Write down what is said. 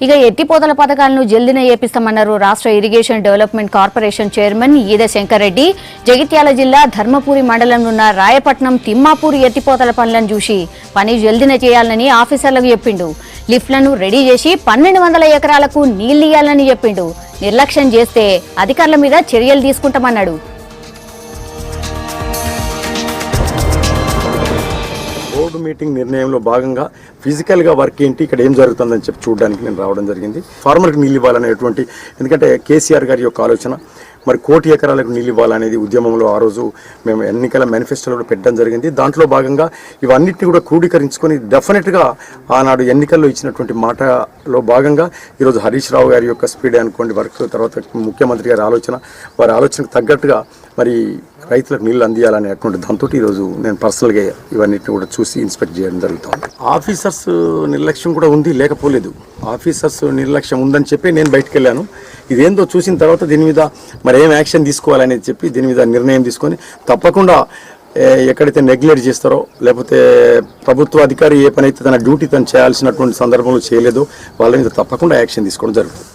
ఇక ఎత్తిపోతల పథకాలను జల్దిన ఏపిస్తామన్నారు రాష్ట్ర irrigation development corporation chairman Eda Shankar Reddy. Jagtial జిల్లా ధర్మపురి మండలంలోన్న రాయపట్నం తిమ్మాపూర్ ఎత్తిపోతల పనులను చూసి పని జల్దిన చేయాలని ఆఫీసర్లకు చెప్పిండు. లిఫ్ట్లను రెడీ చేసి 1200 ఎకరాలకు నీళ్లియ్యాలని చెప్పిండు. నిర్లక్ష్యం చేస్తే అధికారుల మీద చర్యలు తీసుకుంటామన్నాడు. బోర్డు మీటింగ్ నిర్ణయంలో భాగంగా ఫిజికల్గా వర్క్ ఏంటి, ఇక్కడ ఏం జరుగుతుందని చెప్పి చూడడానికి నేను రావడం జరిగింది. ఫార్మర్కి నీళ్ళు ఇవ్వాలనేటువంటి, ఎందుకంటే కేసీఆర్ గారి యొక్క ఆలోచన మరి 1 కోటి ఎకరాలకు నీళ్ళు ఇవ్వాలనేది ఉద్యమంలో ఆ రోజు మేము ఎన్నికల మేనిఫెస్టోలో పెట్టడం జరిగింది. దాంట్లో భాగంగా ఇవన్నిటిని కూడా క్రోడీకరించుకొని డెఫినెట్గా ఆనాడు ఎన్నికల్లో ఇచ్చినటువంటి మాటలో భాగంగా ఈరోజు హరీష్ రావు గారి యొక్క స్పీడ్ అనుకోండి వర్క్, తర్వాత ముఖ్యమంత్రి గారి ఆలోచన, వారి ఆలోచనకు తగ్గట్టుగా మరి రైతులకు నీళ్ళు అందియాలనేటువంటి దాంతో ఈరోజు నేను పర్సనల్గా ఇవన్నిటిని కూడా చూసి ఇన్స్పెక్ట్ చేయడం జరుగుతుంది. ఆఫీసర్స్ నిర్లక్ష్యం కూడా ఉంది, లేకపోలేదు. ఆఫీసర్స్ నిర్లక్ష్యం ఉందని చెప్పి నేను బయటకు వెళ్ళాను. ఇదేందో చూసిన తర్వాత దీని మీద మరి ఏం యాక్షన్ తీసుకోవాలనేది చెప్పి దీని మీద నిర్ణయం తీసుకొని తప్పకుండా ఎక్కడైతే నెగ్లెక్ట్ చేస్తారో, లేకపోతే ప్రభుత్వ అధికారి ఏ పని అయితే తన డ్యూటీ తను చేయాల్సినటువంటి సందర్భంలో చేయలేదో వాళ్ళ మీద తప్పకుండా యాక్షన్ తీసుకోవడం జరుగుతుంది.